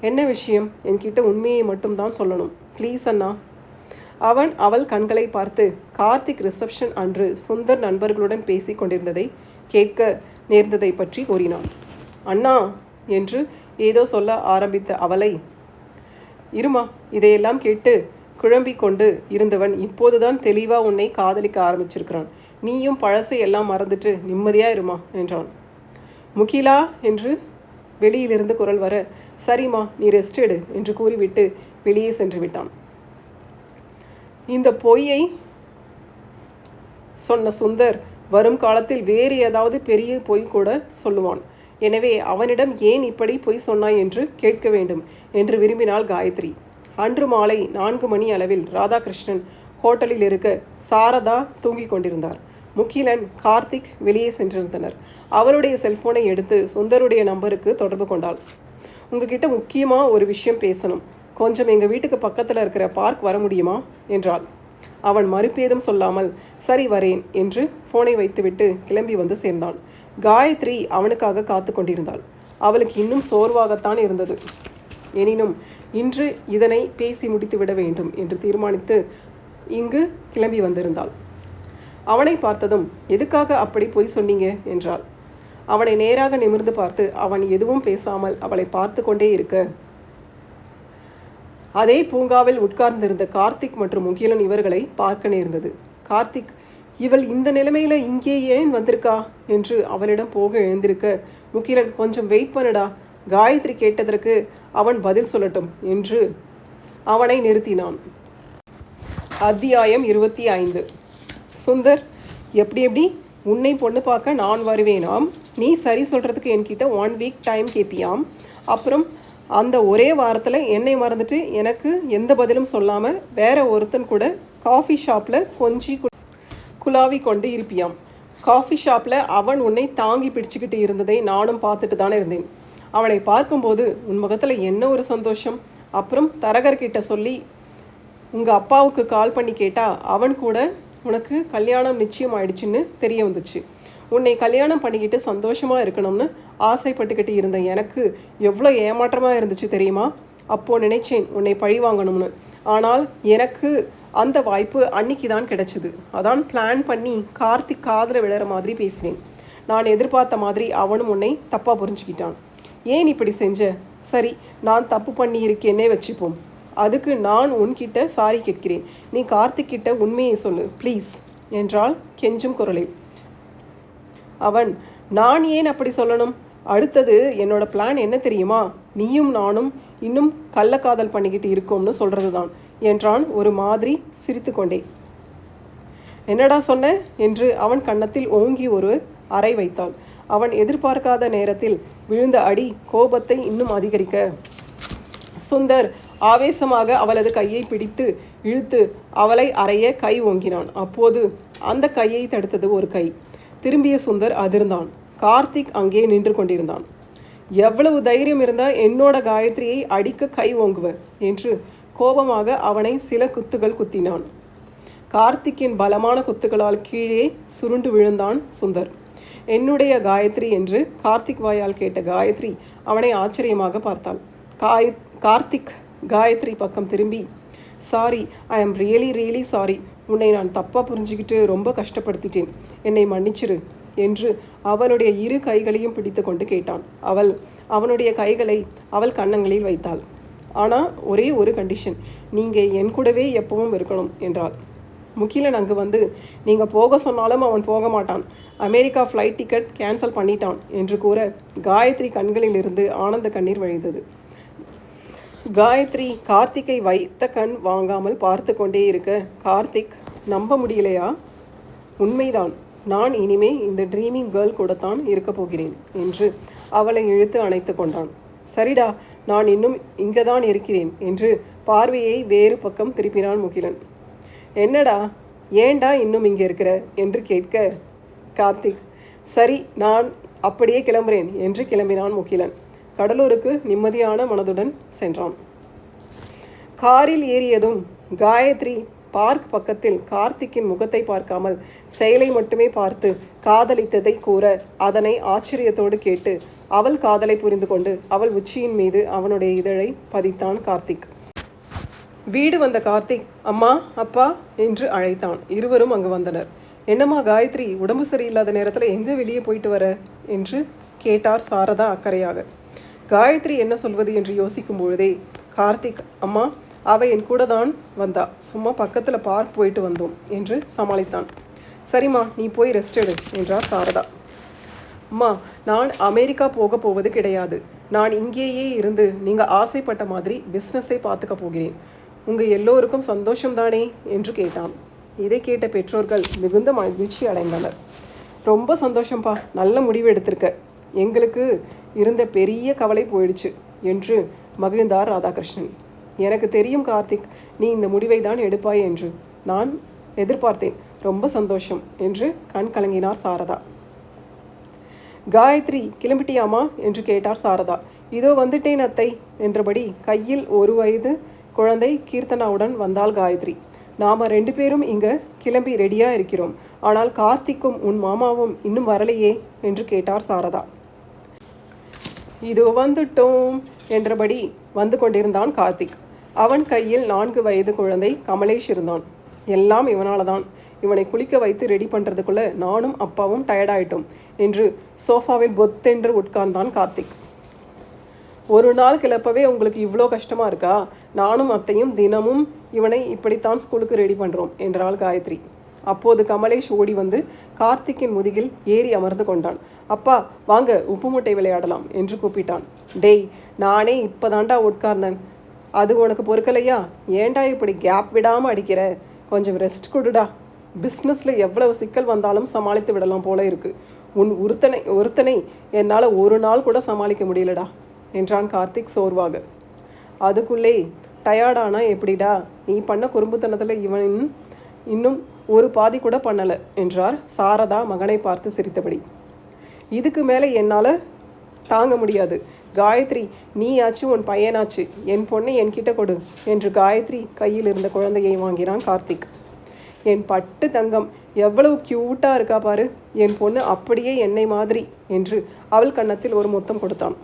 என்ன விஷயம்? என்கிட்ட உண்மையை மட்டும்தான் சொல்லணும் ப்ளீஸ் அண்ணா. அவள் கண்களை பார்த்து கார்த்திக் ரிசப்ஷன் அன்று சுந்தர் நண்பர்களுடன் பேசி கொண்டிருந்ததை கேட்க நேர்ந்ததை பற்றி கூறினான். அண்ணா, என்று ஏதோ சொல்ல ஆரம்பித்த அவளை, இருமா, இதையெல்லாம் கேட்டு குழம்பிக் கொண்டு இருந்தவன் இப்போதுதான் தெளிவா உன்னை காதலிக்க ஆரம்பிச்சிருக்கிறான். நீயும் பழசை எல்லாம் மறந்துட்டு நிம்மதியா இருமா என்றான். முகிலா என்று வெளியிலிருந்து குரல் வர, சரிம்மா நீ ரெஸ்ட் எடு என்று கூறிவிட்டு வெளியே சென்று விட்டான். இந்த பொய்யை சொன்ன சுந்தர் வரும் காலத்தில் வேறு ஏதாவது பெரிய பொய் கூட சொல்லுவான். எனவே அவனிடம் ஏன் இப்படி பொய் சொன்னாய் என்று கேட்க வேண்டும் என்று விரும்பினாள் காயத்ரி. அன்று மாலை 4 மணி அளவில் ராதாகிருஷ்ணன் ஹோட்டலில் இருக்க சாரதா தூங்கிக் கொண்டிருந்தார். முகிலன், கார்த்திக் வெளியே சென்றிருந்தனர். அவளுடைய செல்போனை எடுத்து சுந்தருடைய நம்பருக்கு தொடர்பு கொண்டாள். உங்ககிட்ட முக்கியமாக ஒரு விஷயம் பேசணும். கொஞ்சம் எங்கள் வீட்டுக்கு பக்கத்தில் இருக்கிற பார்க் வர முடியுமா என்றாள். அவன் மறுப்பேதும் சொல்லாமல் சரி வரேன் என்று ஃபோனை வைத்துவிட்டு கிளம்பி வந்து சேர்ந்தான். காயத்ரி அவனுக்காக காத்து கொண்டிருந்தாள். அவளுக்கு இன்னும் சோர்வாகத்தான் இருந்தது. எனினும் இன்று இதனை பேசி முடித்து விட வேண்டும் என்று தீர்மானித்து இங்கு கிளம்பி வந்திருந்தாள். அவனை பார்த்ததும் எதுக்காக அப்படி பொய் சொன்னீங்க என்றாள். அவனை நேராக நிமிர்ந்து பார்த்து அவன் எதுவும் பேசாமல் அவளை பார்த்து கொண்டே இருக்க, அதே பூங்காவில் உட்கார்ந்திருந்த கார்த்திக் மற்றும் முகிலன் இவர்களை பார்க்க நேர்ந்தது. கார்த்திக், இவள் இந்த நிலைமையில இங்கே ஏன் வந்திருக்கா என்று அவளிடம் போக எழுந்திருக்க, முகிலன், கொஞ்சம் வெயிட் பண்ணுடா, காயத்ரி கேட்டதற்கு அவன் பதில் சொல்லட்டும் என்று அவனை நிறுத்தினான். அத்தியாயம் 25. சுந்தர், எப்படி உன்னை பொண்ணு பார்க்க நான் வருவேனாம், நீ சரி சொல்கிறதுக்கு என்கிட்ட 1 வீக் டைம் கேட்பியாம், அப்புறம் அந்த ஒரே வாரத்தில் என்னை மறந்துட்டு எனக்கு எந்த பதிலும் சொல்லாமல் வேற ஒருத்தன் கூட காஃபி ஷாப்பில் கொஞ்சி குலாவி கொண்டு இருப்பியாம். காஃபி ஷாப்பில் அவன் உன்னை தாங்கி பிடிச்சிக்கிட்டு இருந்ததை நானும் பார்த்துட்டு தானே இருந்தேன். அவனை பார்க்கும்போது உன் முகத்தில் என்ன ஒரு சந்தோஷம். அப்புறம் தரகர்கிட்ட சொல்லி உங்கள் அப்பாவுக்கு கால் பண்ணி கேட்டால் அவன் கூட உனக்கு கல்யாணம் நிச்சயம் ஆயிடுச்சுன்னு தெரிய வந்துச்சு. உன்னை கல்யாணம் பண்ணிக்கிட்டு சந்தோஷமாக இருக்கணும்னு ஆசைப்பட்டுக்கிட்டு இருந்த எனக்கு எவ்வளோ ஏமாற்றமாக இருந்துச்சு தெரியுமா? அப்போது நினைச்சேன் உன்னை பழி வாங்கணும்னு. ஆனால் எனக்கு அந்த வாய்ப்பு அன்னைக்கு தான் கிடச்சிது. அதான் பிளான் பண்ணி கார்த்திக் காதில் விழற மாதிரி பேசினேன். நான் எதிர்பார்த்த மாதிரி அவனும் உன்னை தப்பாக புரிஞ்சுக்கிட்டான். ஏன் இப்படி செஞ்ச? சரி, நான் தப்பு பண்ணி இருக்கேன்னே வச்சுப்போம். அதுக்கு நான் உன்கிட்ட சாரி கேட்கிறேன். நீ கார்த்திக் கிட்ட உண்மையை சொல்லு ப்ளீஸ் என்றாள் கெஞ்சும் குரலில். அவன், நான் ஏன் அப்படி சொல்லணும்? அடுத்தது என்னோட பிளான் என்ன தெரியுமா? நீயும் நானும் இன்னும் கள்ளக்காதல் பண்ணிக்கிட்டு இருக்கோம்னு சொல்கிறது தான் என்றான் ஒரு மாதிரி சிரித்து கொண்டே. என்னடா சொன்ன என்று அவன் கன்னத்தில் ஓங்கி ஒரு அறை வைத்தாள். அவன் எதிர்பார்க்காத நேரத்தில் விழுந்த அடி கோபத்தை இன்னும் அதிகரிக்க, சுந்தர் ஆவேசமாக அவளது கையை பிடித்து இழுத்து அவளை அறைய கை ஓங்கினான். அப்போது அந்த கையை தடுத்தது ஒரு கை. திரும்பிய சுந்தர் அதிர்ந்தான். கார்த்திக் அங்கே நின்று கொண்டிருந்தான். எவ்வளவு தைரியம் இருந்தால் என்னோட காயத்ரியை அடிக்க கை ஓங்குவ என்று கோபமாக அவனை சில குத்துகள் குத்தினான். கார்த்திக்கின் பலமான குத்துகளால் கீழே சுருண்டு விழுந்தான் சுந்தர். என்னுடைய காயத்ரி என்று கார்த்திக் வாயால் கேட்ட காயத்ரி அவனை ஆச்சரியமாக பார்த்தாள். கார்த்திக் காயத்ரி பக்கம் திரும்பி, sorry, I am really sorry, உன்னை நான் தப்பாக புரிஞ்சுக்கிட்டு ரொம்ப கஷ்டப்படுத்திட்டேன், என்னை மன்னிச்சிரு என்று அவனுடைய 2 கைகளையும் பிடித்து கொண்டு கேட்டான். அவள் அவனுடைய கைகளை அவள் கன்னங்களில் வைத்தாள். ஆனால் ஒரே ஒரு கண்டிஷன், நீங்கள் என் கூடவே எப்பவும் இருக்கணும் என்றாள். முகிலன் அங்கு வந்து, நீங்கள் போக சொன்னாலும் அவன் போக மாட்டான், அமெரிக்கா ஃப்ளைட் டிக்கெட் கேன்சல் பண்ணிட்டான் என்று கூற காயத்ரி கண்களிலிருந்து ஆனந்த கண்ணீர் வழிந்தது. காயத்ரி கார்த்திக்கை வைத்த கண் வாங்காமல் பார்த்து கொண்டே இருக்க, கார்த்திக், நம்ப முடியலையா? உண்மைதான், நான் இனிமே இந்த ட்ரீமிங் கேர்ள் கூடத்தான் இருக்க போகிறேன் என்று அவளை இழுத்து அணைத்து கொண்டான். சரிடா, நான் இன்னும் இங்கே தான் இருக்கிறேன் என்று பார்வையை வேறு பக்கம் திருப்பினான் முகிலன். என்னடா, ஏண்டா இன்னும் இங்கே இருக்கிற என்று கேட்க, கார்த்திக், சரி நான் அப்படியே கிளம்புறேன் என்று கிளம்பினான் முகிலன். கடலூருக்கு நிம்மதியான மனதுடன் சென்றான். காரில் ஏறியதும் காயத்ரி பார்க் பக்கத்தில் கார்த்திக்கின் முகத்தை பார்க்காமல் செயலை மட்டுமே பார்த்து காதலித்ததை கூற அதனை ஆச்சரியத்தோடு கேட்டு அவள் காதலை புரிந்து கொண்டு அவள் உச்சியின் மீது அவனுடைய இதழை பதித்தான் கார்த்திக். வீடு வந்த கார்த்திக், அம்மா, அப்பா என்று அழைத்தான். இருவரும் அங்கு வந்தனர். என்னம்மா காயத்ரி, உடம்பு சரியில்லாத நேரத்தில் எங்கே வெளியே போயிட்டு வர என்று கேட்டார் சாரதா அக்கறையாக. காயத்ரி என்ன சொல்வது என்று யோசிக்கும் பொழுதே கார்த்திக், அம்மா அவள் என் கூட தான் வந்தா, சும்மா பக்கத்தில் பார்க் போயிட்டு வந்தோம் என்று சமாளித்தான். சரிம்மா, நீ போய் ரெஸ்ட் எடு என்றார் சாரதா. அம்மா, நான் அமெரிக்கா போக போவது கிடையாது. நான் இங்கேயே இருந்து நீங்கள் ஆசைப்பட்ட மாதிரி பிஸ்னஸை பார்த்துக்க போகிறேன். உங்கள் எல்லோருக்கும் சந்தோஷம்தானே என்று கேட்டான். இதை கேட்ட பெற்றோர்கள் மிகுந்த மகிழ்ச்சி அடைந்தனர். ரொம்ப சந்தோஷம்ப்பா, நல்ல முடிவு எடுத்திருக்க, எங்களுக்கு இருந்த பெரிய கவலை போயிடுச்சு என்று மகிழ்ந்தார் ராதாகிருஷ்ணன். எனக்கு தெரியும் கார்த்திக், நீ இந்த முடிவை தான் எடுப்பாய் என்று நான் எதிர்பார்த்தேன். ரொம்ப சந்தோஷம் என்று கண் கலங்கினார் சாரதா. காயத்ரி, கிளம்பிட்டியாமா என்று கேட்டார் சாரதா. இதோ வந்துட்டேன் அத்தை என்றபடி கையில் 1 வயது குழந்தை கீர்த்தனாவுடன் வந்தாள் காயத்ரி. நாம் 2 பேரும் இங்கே கிளம்பி ரெடியாக இருக்கிறோம். ஆனால் கார்த்திக்கும் உன் மாமாவும் இன்னும் வரலையே என்று கேட்டார் சாரதா. இதோ வந்துட்டோம் என்றபடி வந்து கொண்டிருந்தான் கார்த்திக். அவன் கையில் 4 வயது குழந்தை கமலேஷ் இருந்தான். எல்லாம் இவனால தான். இவனை குளிக்க வைத்து ரெடி பண்ணுறதுக்குள்ளே நானும் அப்பாவும் டயர்டாயிட்டோம் என்று சோஃபாவில் பொத்தென்று உட்கார்ந்தான் கார்த்திக். ஒரு நாள் கிளப்பவே உங்களுக்கு இவ்வளோ கஷ்டமாக இருக்கா? நானும் அத்தையும் தினமும் இவனை இப்படித்தான் ஸ்கூலுக்கு ரெடி பண்ணுறோம் என்றாள் காயத்ரி. அப்போது கமலேஷ் ஓடி வந்து கார்த்திக்கின் முதுகில் ஏறி அமர்ந்து கொண்டான். அப்பா வாங்க, உப்பு மூட்டை விளையாடலாம் என்று கூப்பிட்டான். டேய், நானே இப்போதாண்டா உட்கார்ந்தேன், அது உனக்கு பொறுக்கலையா? ஏண்டா இப்படி கேப் விடாமல் அடிக்கிற? கொஞ்சம் ரெஸ்ட் கொடுடா. பிஸ்னஸில் எவ்வளவு சிக்கல் வந்தாலும் சமாளித்து விடலாம் போல இருக்கு. உன் ஒருத்தனை என்னால் ஒரு நாள் கூட சமாளிக்க முடியலடா என்றான் கார்த்திக் சோர்வாக. அதுக்குள்ளே டயர்டானா எப்படிடா? நீ பண்ண குறும்புத்தனத்தில் இவன் இன்னும் ஒரு பாதி கூட பண்ணலை என்றார் சாரதா மகனை பார்த்து சிரித்தபடி. இதுக்கு மேலே என்னால் தாங்க முடியாது. காயத்ரி, நீயாச்சு உன் பையனாச்சு, என் பொண்ணை என்கிட்ட கொடு என்று காயத்ரி கையில் இருந்த குழந்தையை வாங்கினான் கார்த்திக். என் பட்டு தங்கம், எவ்வளவு க்யூட்டாக இருக்கா பாரு, என் பொண்ணு அப்படியே என்னை மாதிரி என்று அவள் கன்னத்தில் ஒரு முத்தம் கொடுத்தான்.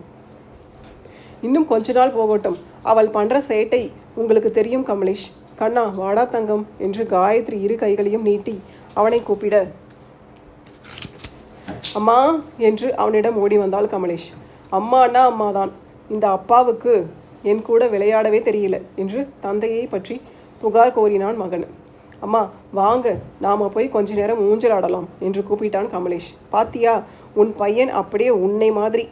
இன்னும் கொஞ்ச நாள் போகட்டும், அவள் பண்ணுற சேட்டை உங்களுக்கு தெரியும் கமலேஷ். கண்ணா வாடா தங்கம் என்று காயத்ரி 2 கைகளையும் நீட்டி அவனை கூப்பிட, அம்மா என்று அவனிடம் ஓடி வந்தாள் கமலேஷ். அம்மானா அம்மாதான், இந்த அப்பாவுக்கு என் கூட விளையாடவே தெரியல என்று தந்தையை பற்றி புகார் கோரினான் மகன். அம்மா வாங்க, நாம் போய் கொஞ்ச நேரம் ஊஞ்சல் ஆடலாம் என்று கூப்பிட்டான் கமலேஷ். பாத்தியா, உன் பையன் அப்படியே உன்னை மாதிரி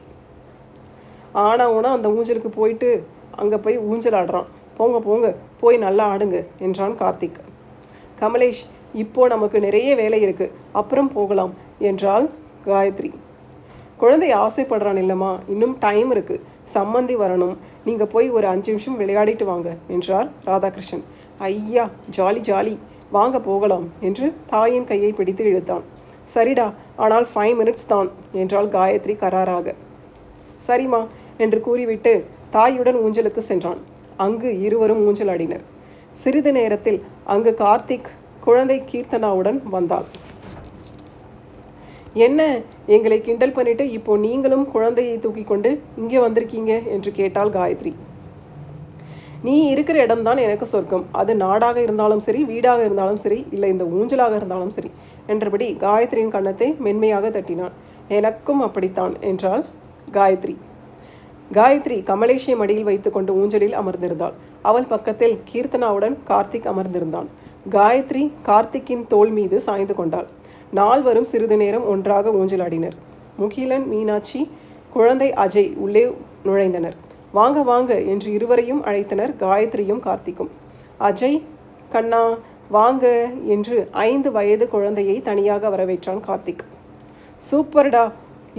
ஆனா அந்த ஊஞ்சலுக்கு போயிட்டு அங்கே போய் ஊஞ்சல் ஆடுறான். போங்க போங்க, போய் நல்லா ஆடுங்க என்றான் கார்த்திக். கமலேஷ், இப்போ நமக்கு நிறைய வேலை இருக்கு, அப்புறம் போகலாம் என்றாள் காயத்ரி. குழந்தை ஆசைப்படுறான் இல்லைம்மா, இன்னும் டைம் இருக்கு, சம்மந்தி வரணும், நீங்கள் போய் ஒரு 5 நிமிஷம் விளையாடிட்டு வாங்க என்றார் ராதாகிருஷ்ணன். ஐயா ஜாலி ஜாலி, வாங்க போகலாம் என்று தாயின் கையை பிடித்து இழுத்தான். சரிடா, ஆனால் 5 மினிட்ஸ் தான் என்றாள் காயத்ரி கராராக. சரிம்மா என்று கூறிவிட்டு தாயுடன் ஊஞ்சலுக்கு சென்றான். அங்கு இருவரும் ஊஞ்சல் ஆடினர். சிறிது நேரத்தில் அங்கு கார்த்திக் குழந்தை கீர்த்தனாவுடன் வந்தாள். என்ன, எங்களை கிண்டல் பண்ணிட்டு இப்போ நீங்களும் குழந்தையை தூக்கி கொண்டு இங்கே வந்திருக்கீங்க என்று கேட்டாள் காயத்ரி. நீ இருக்கிற இடம்தான் எனக்கு சொர்க்கம், அது நாடாக இருந்தாலும் சரி, வீடாக இருந்தாலும் சரி, இல்லை இந்த ஊஞ்சலாக இருந்தாலும் சரி என்றபடி காயத்ரியின் கன்னத்தை மென்மையாக தட்டினான். எனக்கும் அப்படித்தான் என்றாள் காயத்ரி. காயத்ரி கமலேஷை மடியில் வைத்துக்கொண்டு ஊஞ்சலில் அமர்ந்திருந்தாள். அவள் பக்கத்தில் கீர்த்தனாவுடன் கார்த்திக் அமர்ந்திருந்தான். காயத்ரி கார்த்திக்கின் தோள் மீது சாய்ந்து கொண்டாள். நால்வரும் சிறிது நேரம் ஒன்றாக ஊஞ்சலாடினர். முகிலன், மீனாட்சி, குழந்தை அஜய் உள்ளே நுழைந்தனர். வாங்க வாங்க என்று இருவரையும் அழைத்தனர் காயத்ரியும் கார்த்திக்கும். அஜய், கண்ணா வாங்க என்று 5 வயது குழந்தையை தனியாக வரவேற்றான் கார்த்திக். சூப்பர்டா,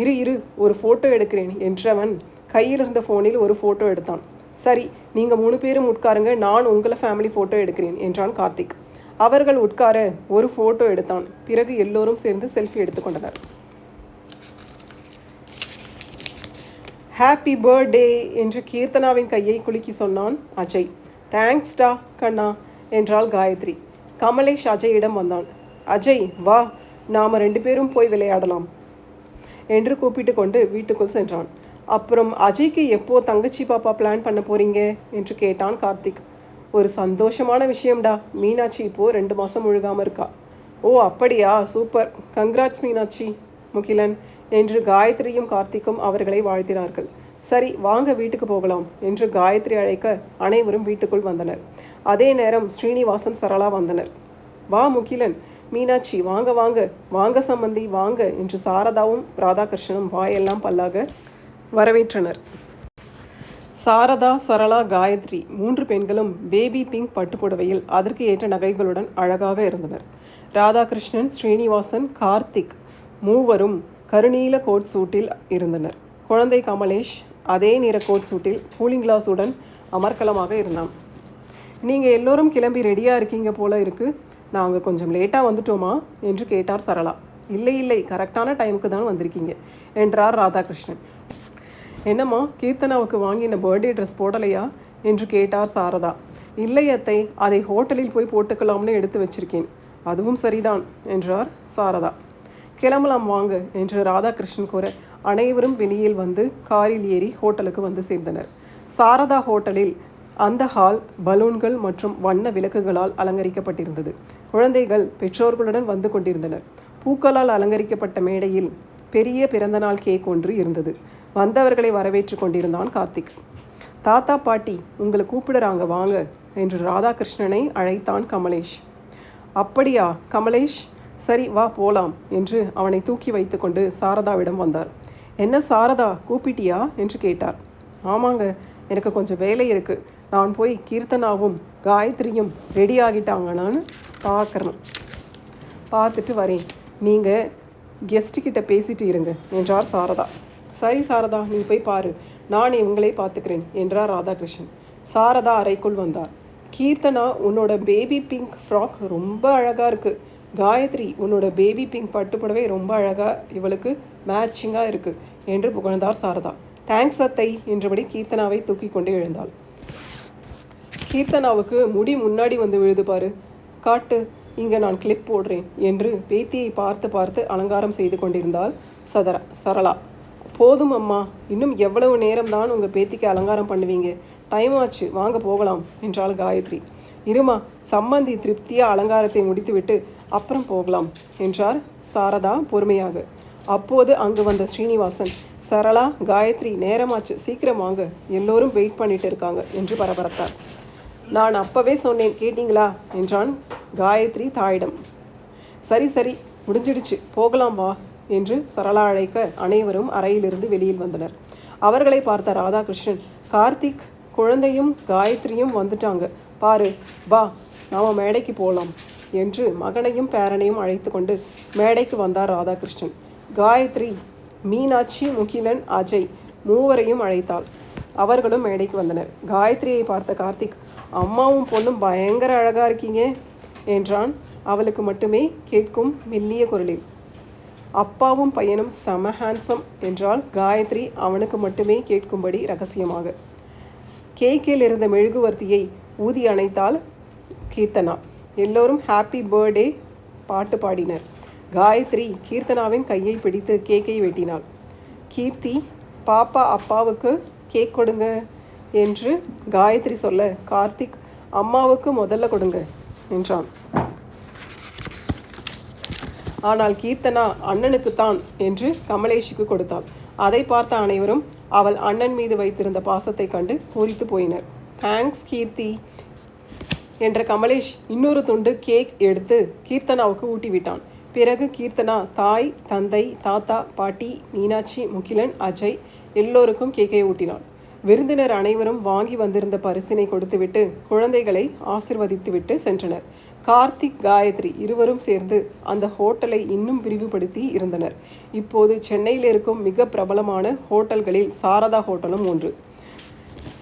இரு ஒரு ஃபோட்டோ எடுக்கிறேன் என்றவன் கையில் இருந்த ஃபோனில் ஒரு ஃபோட்டோ எடுத்தான். சரி, நீங்கள் 3 பேரும் உட்காருங்க, நான் உங்களை ஃபேமிலி ஃபோட்டோ எடுக்கிறேன் என்றான் கார்த்திக். அவர்கள் உட்கார ஒரு ஃபோட்டோ எடுத்தான். பிறகு எல்லோரும் சேர்ந்து செல்ஃபி எடுத்துக்கொண்டனர். ஹாப்பி பர்த்டே என்று கீர்த்தனாவின் கையை குலுக்கி சொன்னான் அஜய். தேங்க்ஸ்டா கண்ணா என்றாள் காயத்ரி. கமலேஷ் அஜயிடம் வந்தான். அஜய் வா, நாம் 2 பேரும் போய் விளையாடலாம் என்று கூப்பிட்டு கொண்டு வீட்டுக்குள் சென்றான். அப்புறம் அஜய்க்கு எப்போ தங்கச்சி பாப்பா பிளான் பண்ண போறீங்க என்று கேட்டான் கார்த்திக். ஒரு சந்தோஷமான விஷயம்டா, மீனாட்சி இப்போது 2 மாதம் முழுகாமல் இருக்கா. ஓ அப்படியா, சூப்பர், கங்க்ராட்ஸ் மீனாட்சி, முகிலன் என்று காயத்ரியும் கார்த்திக்கும் அவர்களை வாழ்த்தினார்கள். சரி வாங்க வீட்டுக்கு போகலாம் என்று காயத்ரி அழைக்க அனைவரும் வீட்டுக்குள் வந்தனர். அதே நேரம் ஸ்ரீனிவாசன் சரளா வந்தனர். வா முகிலன், மீனாட்சி வாங்க வாங்க, வாங்க சம்பந்தி வாங்க என்று சாரதாவும் ராதாகிருஷ்ணனும் வாயெல்லாம் பல்லாக வரவேற்றனர். சாரதா, சரளா, காயத்ரி 3 பெண்களும் பேபி பிங்க் பட்டுப்புடவையில் அதற்கு ஏற்ற நகைகளுடன் அழகாக இருந்தனர். ராதாகிருஷ்ணன், ஸ்ரீனிவாசன், கார்த்திக் மூவரும் கருநீல கோட் சூட்டில் இருந்தனர். குழந்தை கமலேஷ் அதே நிற கோட் சூட்டில் கூலிங் கிளாஸுடன் அமர்க்கலமாக இருந்தான். நீங்கள் எல்லோரும் கிளம்பி ரெடியாக இருக்கீங்க போல இருக்கு, நாங்கள் கொஞ்சம் லேட்டாக வந்துட்டோமா என்று கேட்டார் சரளா. இல்லை இல்லை, கரெக்டான டைமுக்கு தான் வந்திருக்கீங்க என்றார் ராதாகிருஷ்ணன். என்னம்மா, கீர்த்தனாவுக்கு வாங்கின பர்த்டே ட்ரெஸ் போடலையா என்று கேட்டார் சாரதா. இல்லை அத்தை, அதை ஹோட்டலில் போய் போட்டுக்கலாம்னு எடுத்து வச்சிருக்கேன். அதுவும் சரிதான் என்றார் சாரதா. கிளம்பலாம் வாங்க என்று ராதாகிருஷ்ணன் கூற அனைவரும் வெளியில் வந்து காரில் ஏறி ஹோட்டலுக்கு வந்து சேர்ந்தனர். சாரதா ஹோட்டலில் அந்த ஹால் பலூன்கள் மற்றும் வண்ண விளக்குகளால் அலங்கரிக்கப்பட்டிருந்தது. குழந்தைகள் பெற்றோர்களுடன் வந்து கொண்டிருந்தனர். பூக்களால் அலங்கரிக்கப்பட்ட மேடையில் பெரிய பிறந்தநாள் கேக் ஒன்று இருந்தது. வந்தவர்களை வரவேற்று கொண்டிருந்தான் கார்த்திக். தாத்தா பாட்டி உங்களை கூப்பிடுறாங்க வாங்க என்று ராதாகிருஷ்ணனை அழைத்தான் கமலேஷ். அப்படியா கமலேஷ், சரி வா போலாம் என்று அவனை தூக்கி வைத்து கொண்டு சாரதாவிடம் வந்தார். என்ன சாரதா, கூப்பிட்டியா என்று கேட்டார். ஆமாங்க, எனக்கு கொஞ்சம் வேலை இருக்குது, நான் போய் கீர்த்தனாவும் காயத்ரியும் ரெடி ஆகிட்டாங்கன்னு பார்த்துட்டு வரேன், நீங்கள் கெஸ்ட்டுக்கிட்ட பேசிட்டு இருங்க என்றார் சாரதா. சரி சாரதா, நீ போய் பாரு, நான் இவங்களை பார்த்துக்கிறேன் என்றார் ராதாகிருஷ்ணன். சாரதா அறைக்குள் வந்தார். கீர்த்தனா, உன்னோட பேபி பிங்க் ஃப்ராக் ரொம்ப அழகாக இருக்குது. காயத்ரி, உன்னோட பேபி பிங்க் பட்டுப்புடவை ரொம்ப அழகாக, இவளுக்கு மேட்சிங்காக இருக்குது என்று புகழ்ந்தார் சாரதா. தேங்க்ஸ் அத்தை என்றபடி கீர்த்தனாவை தூக்கி கொண்டு எழுந்தாள். கீர்த்தனாவுக்கு முடி முன்னாடி வந்து விழுது பாரு, காட்டு, இங்கே நான் கிளிப் போடுறேன் என்று பேத்தியை பார்த்து பார்த்து அலங்காரம் செய்து கொண்டிருந்தாள் சரளா. போதும் அம்மா, இன்னும் எவ்வளவு நேரம்தான் உங்கள் பேத்திக்கு அலங்காரம் பண்ணுவீங்க, டைம் ஆச்சு, வாங்க போகலாம் என்றாள் காயத்ரி. இருமா, சம்மந்தி திருப்தியாக அலங்காரத்தை முடித்துவிட்டு அப்புறம் போகலாம் என்றார் சாரதா பொறுமையாக. அப்போது அங்கு வந்த ஸ்ரீனிவாசன், சரளா, காயத்ரி நேரமாச்சு, சீக்கிரம் வாங்க, எல்லோரும் வெயிட் பண்ணிட்டு இருக்காங்க என்று பரபரத்தார். நான் அப்பவே சொன்னேன், கேட்டிங்களா என்றான் காயத்ரி தாயிடம். சரி சரி, முடிஞ்சிடுச்சு, போகலாம் வா என்று சரளா அழைக்க அனைவரும் அறையிலிருந்து வெளியில் வந்தனர். அவர்களை பார்த்த ராதாகிருஷ்ணன், கார்த்திக், குழந்தையும் காயத்ரியும் வந்துட்டாங்க பாரு, வா நாம் மேடைக்கு போகலாம் என்று மகனையும் பேரனையும் அழைத்து கொண்டு மேடைக்கு வந்தார் ராதாகிருஷ்ணன். காயத்ரி, மீனாட்சி, முகிலன், அஜய் மூவரையும் அழைத்தாள். அவர்களும் மேடைக்கு வந்தனர். காயத்ரியை பார்த்த கார்த்திக், அம்மாவும் பொண்ணும் பயங்கர அழகாக இருக்கீங்க என்றான் அவளுக்கு மட்டுமே கேட்கும் மெல்லிய குரலில். அப்பாவும் பையனும் செம ஹேண்ட்ஸம் என்றால் காயத்ரி அவனுக்கு மட்டுமே கேட்கும்படி ரகசியமாக. கேக்கில் இருந்த மெழுகுவர்த்தியை ஊதி அணைத்தாள் கீர்த்தனா. எல்லோரும் ஹாப்பி பர்த்டே பாட்டு பாடினர். காயத்ரி கீர்த்தனாவின் கையை பிடித்து கேக்கை வெட்டினாள். கீர்த்தி, பாப்பா அப்பாவுக்கு கேக் கொடுங்க என்று காயத்ரி சொல்ல, கார்த்திக் அம்மாவுக்கு முதல்ல கொடுங்க என்றான். ஆனால் கீர்த்தனா அண்ணனுக்குத்தான் என்று கமலேஷுக்கு கொடுத்தாள். அதை பார்த்த அனைவரும் அவள் அண்ணன் மீது வைத்திருந்த பாசத்தை கண்டு பூரித்து போயினர். தேங்க்ஸ் கீர்த்தி என்ற கமலேஷ் இன்னொரு துண்டு கேக் எடுத்து கீர்த்தனாவுக்கு ஊட்டிவிட்டான். பிறகு கீர்த்தனா தாய், தந்தை, தாத்தா, பாட்டி, மீனாட்சி, முகிலன், அஜய் எல்லோருக்கும் கேக்கை ஊட்டினாள். விருந்தினர் அனைவரும் வாங்கி வந்திருந்த பரிசினை கொடுத்துவிட்டு குழந்தைகளை ஆசிர்வதித்துவிட்டு சென்றனர். கார்த்திக், காயத்ரி இருவரும் சேர்ந்து அந்த ஹோட்டலை இன்னும் விரிவுபடுத்தி இருந்தனர். இப்போது சென்னையில் இருக்கும் மிக பிரபலமான ஹோட்டல்களில் சாரதா ஹோட்டலும் ஒன்று.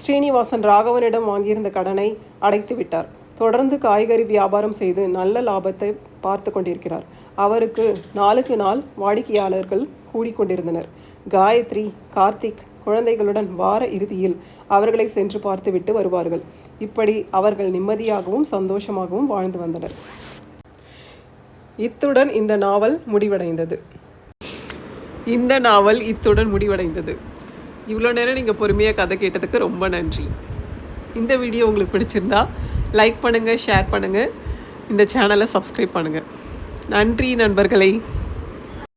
ஸ்ரீனிவாசன் ராகவனிடம் வாங்கியிருந்த கடனை அடைத்து விட்டார். தொடர்ந்து காய்கறி வியாபாரம் செய்து நல்ல லாபத்தை பார்த்து கொண்டிருக்கிறார். அவருக்கு நாளுக்கு நாள் வாடிக்கையாளர்கள் கூடிக்கொண்டிருந்தனர். காயத்ரி, கார்த்திக் குழந்தைகளுடன் வார இறுதியில் அவர்களை சென்று பார்த்துவிட்டு வருவார்கள். இப்படி அவர்கள் நிம்மதியாகவும் சந்தோஷமாகவும் வாழ்ந்து வந்தனர். இத்துடன் இந்த நாவல் முடிவடைந்தது. இவ்வளோ நேரம் நீங்கள் பொறுமையாக கதை கேட்டதுக்கு ரொம்ப நன்றி. இந்த வீடியோ உங்களுக்கு பிடிச்சிருந்தா லைக் பண்ணுங்கள், ஷேர் பண்ணுங்கள், இந்த சேனலை சப்ஸ்கிரைப் பண்ணுங்கள். நன்றி நண்பர்களே.